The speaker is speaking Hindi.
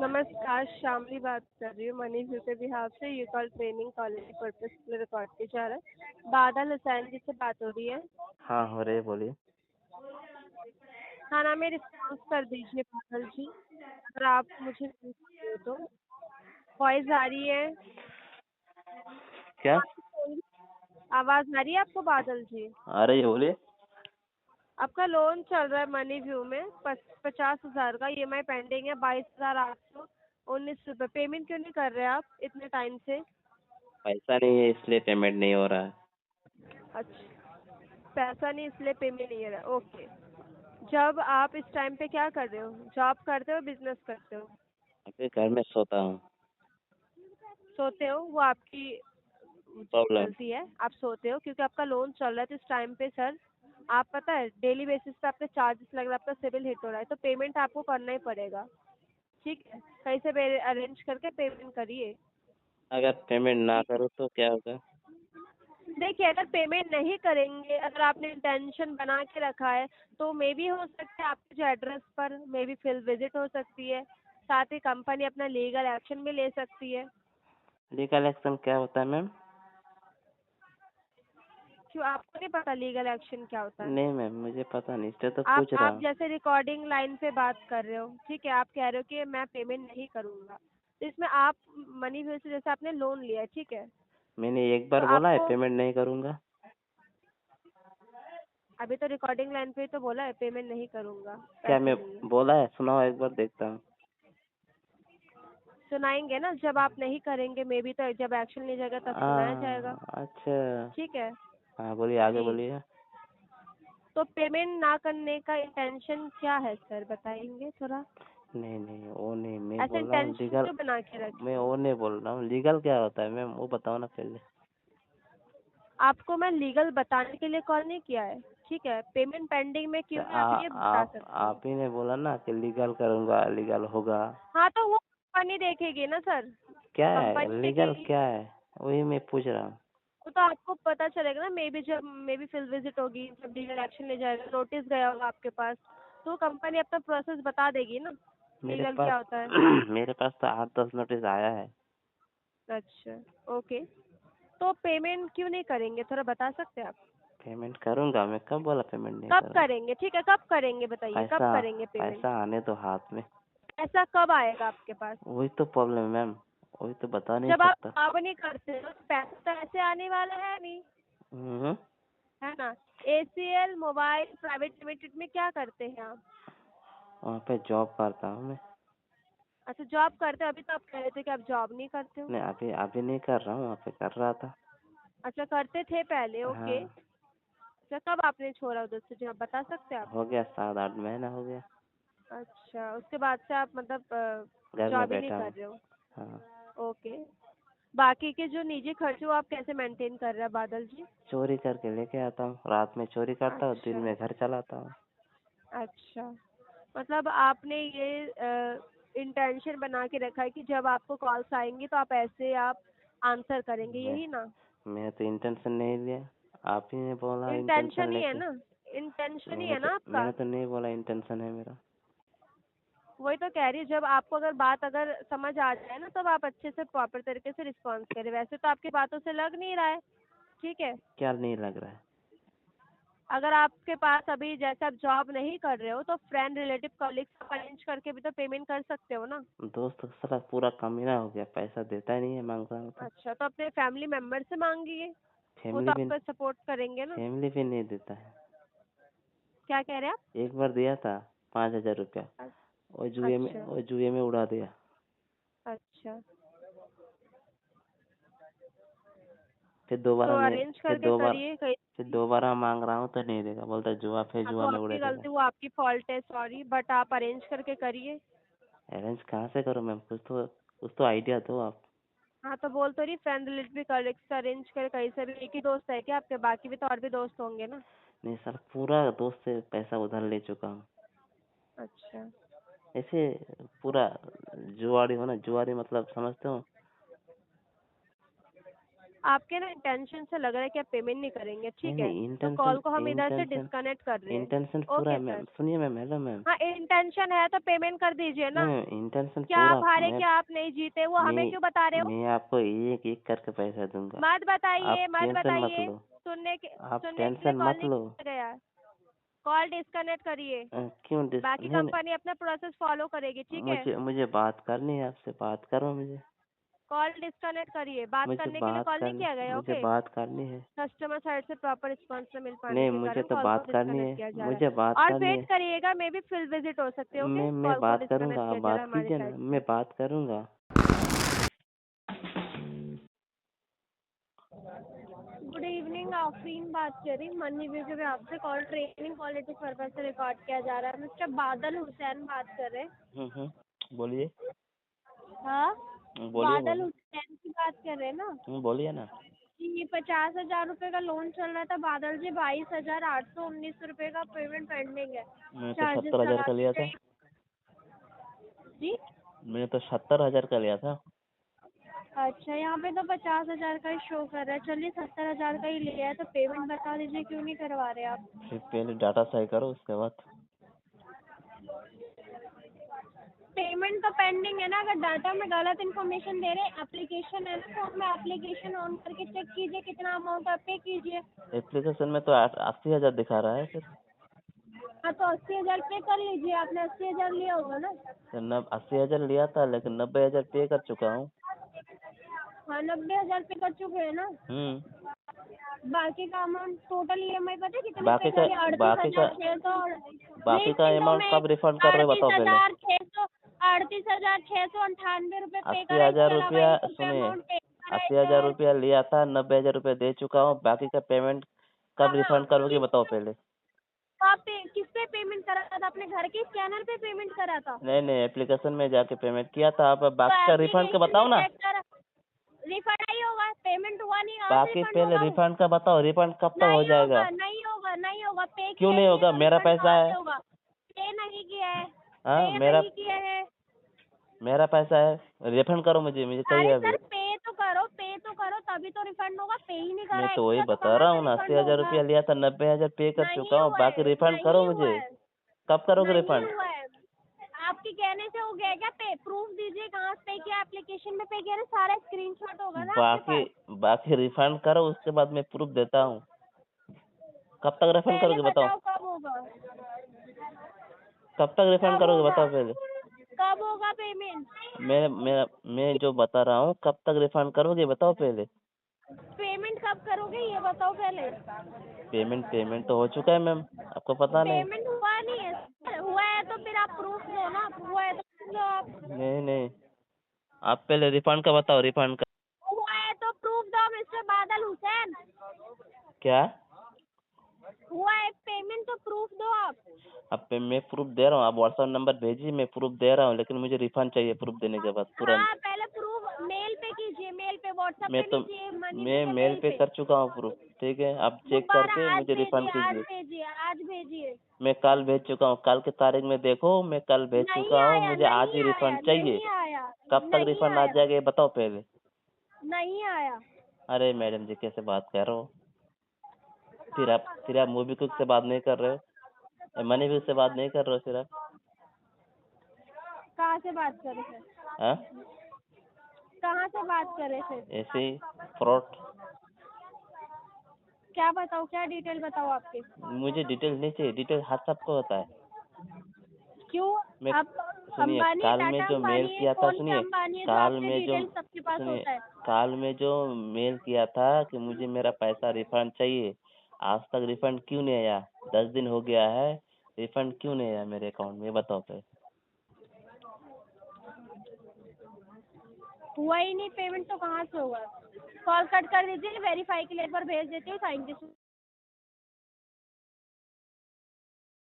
नमस्कार, शामली बात कर रही हूँ मनी व्यू के बिहाफ से। ये कॉल ट्रेनिंग कॉलेज पर्पज के लिए रिकॉर्ड किया जा रहा है। बादल हुसैन जी से बात हो रही है। हाँ हो रही है, बोलिए। हाँ ना, में रिस्पॉन्स कर दीजिए बादल जी, अगर आप मुझे सुन सकते हो तो। वॉइस आ रही है? क्या आवाज़ आ रही है आपको बादल जी? आ रही है, बोलिए। आपका लोन चल रहा है मनी व्यू में 50,000 का। EMI पेंडिंग है 22,819 रुपये। पेमेंट क्यों नहीं कर रहे आप इतने टाइम से? पैसा नहीं है इसलिए पेमेंट नहीं हो रहा है। अच्छा, पैसा नहीं इसलिए पेमेंट नहीं हो रहा, ओके। जब आप इस टाइम पे क्या कर रहे हो? जॉब करते हो, बिजनेस करते हो? अभी घर में सोता हूँ। सोते हो, वो आपकी प्रॉब्लम। गलती है। आप सोते हो क्योंकि आपका लोन चल रहा है। तो इस टाइम पे सर, आप पता है डेली बेसिस पे आपके चार्जेस लग रहा है, आपका सिविल हिट हो रहा है, तो पेमेंट आपको करना ही पड़ेगा। ठीक है, कहीं से अरेंज करके पेमेंट करिए। अगर पेमेंट ना ठीक है, करूँ तो क्या होगा? देखिए अगर पेमेंट नहीं करेंगे, अगर आपने इंटेंशन बना के रखा है, तो मे भी हो सकता है आपके जो एड्रेस पर मे भी फील्ड विजिट हो सकती है। साथ ही कंपनी अपना लीगल एक्शन भी ले सकती है। लीगल एक्शन क्या होता है मैम? क्यों, आपको नहीं पता लीगल एक्शन क्या होता है? नहीं मैम, मुझे पता नहीं, इसलिए तो आप पूछ रहा आप हूँ। जैसे रिकॉर्डिंग लाइन पे बात कर रहे हो, ठीक है, आप कह रहे हो कि मैं पेमेंट नहीं करूंगा, तो इसमें आप मनी व्यू से जैसे आपने लोन लिया है, ठीक है, मैंने एक तो बार बोला है आपको पेमेंट नहीं करूँगा। अभी तो रिकॉर्डिंग लाइन पे ही तो बोला है पेमेंट नहीं करूंगा, क्या पैसे मैं नहीं है। बोला है? सुनाओ एक बार, देखता हूँ। सुनाएंगे ना, जब आप नहीं करेंगे मे बी, तो जब एक्शन लिया जाएगा तब सुनाया जाएगा। अच्छा। ठीक है हाँ बोलिए, आगे जी। बोलिए। तो पेमेंट ना करने का इंटेंशन क्या है सर, बताएंगे थोड़ा? नहीं नहीं, वो नहीं, मैं ऐसे बोल रहा हूँ इंटेंशन लीगल। क्यों बना के मैं रखे? वो नहीं बोल रहा हूँ, लीगल क्या होता है मैम, वो बताओ ना पहले। आपको मैं लीगल बताने के लिए कॉल नहीं किया है, ठीक है। पेमेंट पेंडिंग में तो क्यों है आप ये बता सकते हो? आप ही ने बोला ना कि लीगल करूँगा, लीगल होगा। हाँ, तो वो कंपनी देखेगी ना सर, क्या है कंपनी लीगल, देखेगी। क्या है? वही मैं पूछ रहा हूँ। वो तो आपको पता चलेगा ना, मे बी जब मे बी फील्ड विजिट होगी, जब लीगल एक्शन ले जाएगा, नोटिस गया होगा आपके पास, तो कंपनी अपना प्रोसेस बता देगी ना, मेरे लीगल पास क्या होता है। मेरे पास तो 8-10 नोटिस आया है। अच्छा, ओके। तो पेमेंट क्यों नहीं करेंगे, थोड़ा बता सकते हैं आप? पेमेंट करूँगा, मैं कब बोला पेमेंट नहीं कब करूँगा? करेंगे, ठीक है, कब करेंगे बताइए, कब पैसा करेंगे पेमेंट? पैसा आने दो हाथ में। ऐसा कब आएगा आपके पास? वही तो प्रॉब्लम है मैम, वही तो बता नहीं जब आप सकता। जॉब नहीं करते हो तो पैसा तो ऐसे आने वाला है नहीं, हम्म। है ना। ACL मोबाइल प्राइवेट लिमिटेड में क्या करते हैं आप? वहाँ पे जॉब करता हूँ मैं। अच्छा, जॉब करते हो। अभी तो आप कह रहे थे कि आप जॉब नहीं करते हो। नहीं, अभी अभी नहीं कर रहा हूँ, वहाँ पे कर रहा था। अच्छा, करते थे पहले, ओके। हाँ। अच्छा, कब आपने छोड़ा उधर से जॉब, बता सकते हैं आप? हो गया, 7-8 महीना हो गया। अच्छा, उसके बाद से आप मतलब घर में जॉब ही नहीं बैठा कर हूँ। रहे हो, हाँ। ओके। बाकी के जो निजी खर्चे वो आप कैसे मेंटेन कर रहे हैं बादल जी? चोरी करके लेके आता हूँ, रात में चोरी करता हूँ, दिन अच्छा में घर चलाता हूँ। अच्छा, मतलब आपने ये इंटेंशन बना के रखा है कि जब आपको कॉल्स आएंगी तो आप ऐसे आप आंसर करेंगे, मैं यही ना? मैं तो इंटेंशन नहीं लिया, आप ही ने बोला इंटेंशन इंटेंशन ही है लेके। ना, इंटेंशन ही है ना आपका। मैंने तो नहीं बोला इंटेंशन है मेरा। वही तो कह रही हूँ, जब आपको अगर बात अगर समझ आ जाए ना, तब आप अच्छे से प्रॉपर तरीके से रिस्पॉन्स करें। वैसे तो आपकी बातों से लग नहीं रहा है, ठीक है। क्या नहीं लग रहा है? अगर आपके पास अभी जैसे आप जॉब नहीं कर रहे हो, तो फ्रेंड रिलेटिव कॉलीग्स आप अरेंज करके भी तो पेमेंट कर सकते हो ना। दोस्त साला पूरा कमीना हो गया, पैसा देता ही नहीं है, मांग रहा हूँ तो। अच्छा, तो अपने फैमिली मेंबर से मांगिए, वो तो फैमिली भी आपका सपोर्ट करेंगे ना। फैमिली भी नहीं देता है। क्या कह रहे हैं एक बार दिया था 5,000 रुपया, आप? अच्छा वो जुए में उड़ा दिया। अच्छा, फिर दोबारा तो नहीं, अरेंज फिर करके दोबारा करिए कहीं। फिर दोबारा मांग रहा हूँ तो नहीं देगा, बोलता है जुआ, फिर हाँ, तो जुआ में उड़ा आपकी देगा। गलती, वो आपकी फॉल्ट है, सॉरी, बट आप अरेंज करके करिए। अरेंज कहाँ से करूँ मैम, कुछ तो आइडिया दो आप। हाँ, तो बोल तो रही फ्रेंड रिलेटिव कॉलीग्स से अरेंज कर, कहीं से भी। एक ही दोस्त है क्या आपके, बाकी भी तो और भी दोस्त होंगे ना? नहीं सर, पूरा दोस्त से पैसा उधार ले चुका हूँ। अच्छा, ऐसे पूरा जुआरी हो ना, जुआरी मतलब समझते हो? आपके ना इंटेंशन से लग रहा है कि आप पेमेंट नहीं करेंगे, ठीक है? नहीं, तो कॉल को हम इधर से इंटेंशन डिस्कनेक्ट कर रहे हैं। इंटेंशन पूरा ओके है मैम, सर। सुनिए मैम, हेलो मैम। हाँ, इंटेंशन है तो पेमेंट कर दीजिए ना। मैम इंटेंशन क्या पूरा आप हारे, मैं क्या आप नहीं जीते, वो हमें क्यों बता रहे हो? मैं आपको एक एक करके पैसा दूंगा। मत बताइए, आप मत टेंशन मत बताइए। लो, आप सुनने के लिए टेंशन कॉल मत नहीं लो। किया गया है। कॉल डिस्कनेक्ट करिए। क्यों बाकी नहीं, कंपनी अपना प्रोसेस फॉलो करेगी, ठीक है? मुझे मुझे बात करनी है आपसे, बात करो मुझे। कॉल डिस्कनेक्ट करिए। बात करने के लिए कॉल नहीं किया गया, मुझे ओके? बात करनी है। कस्टमर साइड से प्रॉपर रिस्पॉन्स न मिल पाने नहीं, के मुझे कारण तो कॉल को बात करनी डिस्कनेक्ट है, किया जा रहा मुझे बात है। और करनी वेट है। करिएगा, मे बी फिल विजिट हो सकती है, ओके? मैं कॉल को बात करूंगा, डिस्कनेक्ट आप किया जा रहा बात है हमारी कीजिए ना, साइड मैं से। बात करूंगा। गुड इवनिंग, आफरीन बात कर रही मनी वीडियो में आपसे। कॉल ट्रेनिंग क्वालिटी पर्पज से रिकॉर्ड किया जा रहा है। मिस्टर बादल हुसैन बात कर रहे हैं। बोलिए। हाँ, बोलिए बादल बोलिए। हुसैन की बात कर रहे हैं ना? बोलिए ना। जी, ये 50,000 रुपये का लोन चल रहा था बादल जी। 22,819 रुपये का पेमेंट पेंडिंग है। मैंने तो चार्जेस 70,000 लगा का के लिया था। चाहिए जी। मैंने तो 70,000 का लिया था। अच्छा, यहाँ पे तो 50,000 का ही शो कर रहा है। चलिए 70,000 का ही लिया है तो पेमेंट बता दीजिए, क्यों नहीं करवा रहे आप? फिर पहले डाटा सही करो, उसके बाद। पेमेंट तो पेंडिंग है ना। अगर डाटा में गलत इन्फॉर्मेशन दे रहे हैं, एप्लीकेशन है ना, फोन में एप्लीकेशन ऑन करके चेक कीजिए कितना अमाउंट आप पे कीजिए। एप्लीकेशन में तो 80,000 दिखा रहा है फिर। हाँ, तो 80,000 पे कर लीजिए। आपने 80,000 लिया होगा ना? तो 80,000 लिया था, लेकिन 90,000 पे कर चुका हूँ। हाँ, 90,000 पे कर चुके हैं ना। बाकी का अमाउंट टोटल EMI पता है कितने पे बाकी का करिए? बाकी का 38,600। बाकी का नहीं, दो अमाउंट में कब रिफंड कर रहे हो बताओ पहले। 38,698 रुपये पे करा। इसके 80,000 अलावा रुपया, 1 रुपये सुनिए, अमाउंट पे करा है 80,000 और रुपया लिया था, 90,000 रुपया दे चुका हूँ। बाकी का पेमेंट कब कहाँ? रिफंड करोगे बताओ पहले। आप किस पे पेमेंट करा था? अपने घर के स्कैनर पे पेमेंट करा था? नहीं नहीं, एप्लीकेशन में जाके पेमेंट किया था। आप तो बाकी का रिफंड का एप्लीकेशन में बताओ ना। चेक करा, रिफंड नहीं होगा। पेमेंट हुआ नहीं, आज बाकी रिफंड पहले होगा वो। रिफंड का बताओ, रिफंड कब तक हो नहीं जाएगा। होगा, नहीं होगा, नहीं होगा। पे क्यों किया नहीं नहीं है होगा, तो मेरा रिफंड पैसा कहाँ है। से होगा? पे नहीं किया है, हाँ, पे मेरा नहीं किया है। मेरा पैसा है, रिफंड करो मुझे चाहिए अरे अभी। सर, पे तो करो तभी तो रिफंड होगा। पे ही नहीं मैं करा तो वही एक्स्ट्रा तो बता कहाँ रहा से हूँ ना, रिफंड 80,000 होगा? रुपया लिया था, 90,000 पे कर नहीं चुका हूँ। हुआ बाकी है, रिफंड करो नहीं हुआ मुझे। है, कब करोगे नहीं रिफंड। हुआ है। आपके कहने से हो गया क्या? पे प्रूफ दीजिए, कहाँ पे किया? एप्लीकेशन में पे किया ना, सारा स्क्रीनशॉट होगा ना आपके बाकी पास। बाकी रिफंड करो, उसके बाद मैं प्रूफ देता हूँ। कब तक रिफंड पहले करोगे बताओ। बताओ कब होगा? कब तक रिफंड कब करोगे होगा? बताओ पहले। कब होगा पेमेंट? मैं जो बता रहा हूँ, कब तक रिफंड करोगे बताओ पहले। पेमेंट कब करोगे ये बताओ पहले। पेमेंट तो हो चुका है मैम, आपको पता नहीं। पेमेंट हुआ नहीं है? हुआ है तो फिर आप प्रूफ दो ना। हुआ है तो proof दो आप। नहीं नहीं, आप पहले रिफंड का बताओ, रिफंड का। हुआ है तो प्रूफ दो मिस्टर बादल हुसैन। क्या। हुआ है पेमेंट तो प्रूफ दो आप। अब मैं प्रूफ दे रहा हूँ, आप व्हाट्सएप नंबर भेजिए, मैं प्रूफ दे रहा हूँ, लेकिन मुझे रिफंड चाहिए प्रूफ देने के बाद तुरंत। हाँ, पहले प्रूफ मेल पे कीजिए, मेल पे, व्हाट्सएप मैं पे तो नहीं चाहिए मनी मैं मुझे, मेल मेल पे पे। कर चुका हूँ प्रूफ, ठीक है, आप चेक दोबारा करके आज मुझे रिफंड भेजिए, आज कीजिए। भेजिए, आज भेजिए। मैं कल भेज चुका हूँ, कल की तारीख में देखो, मैं कल भेज नहीं चुका हूँ, आया, मुझे आज नहीं ही आया, रिफंड चाहिए। नहीं आया, कब तक नहीं रिफंड आ आया, जाएगा ये बताओ पहले। नहीं आया। अरे मैडम जी, कैसे बात कर रहे हो। फिर आप मूवी कुक से बात नहीं कर रहे हो, मनी कुक से बात नहीं कर रहे हो फिर आप। कहाँ से बात कर रहे थे? हाँ, कहाँ से बात कर रहे थे? ऐसे ही फ्रॉड। क्या बताओ, क्या डिटेल बताओ आपके? मुझे डिटेल नहीं चाहिए, डिटेल हर सबको होता है। क्यों? मैं आप सुनिए, अंबानी, काल में टाटा जो मेल अंबानी है, किया था, कौन सा सुनिए, अंबानी है जो काल आपके में जो डिटेल सबके पास सुनिए, होता है? काल में जो मेल किया था कि मुझे मेरा पैसा रिफंड चाहिए, आज तक रिफंड क्यों नहीं आया। 10 दिन हो गया है, रिफंड क्यों नहीं आया मेरे अकाउंट में, ये बताओ पे। हुआ ही नहीं पेमेंट तो कहाँ से होगा? कॉल कट कर दीजिए, वेरीफाई के लिए एक बार भेज देती हूँ। Thank you.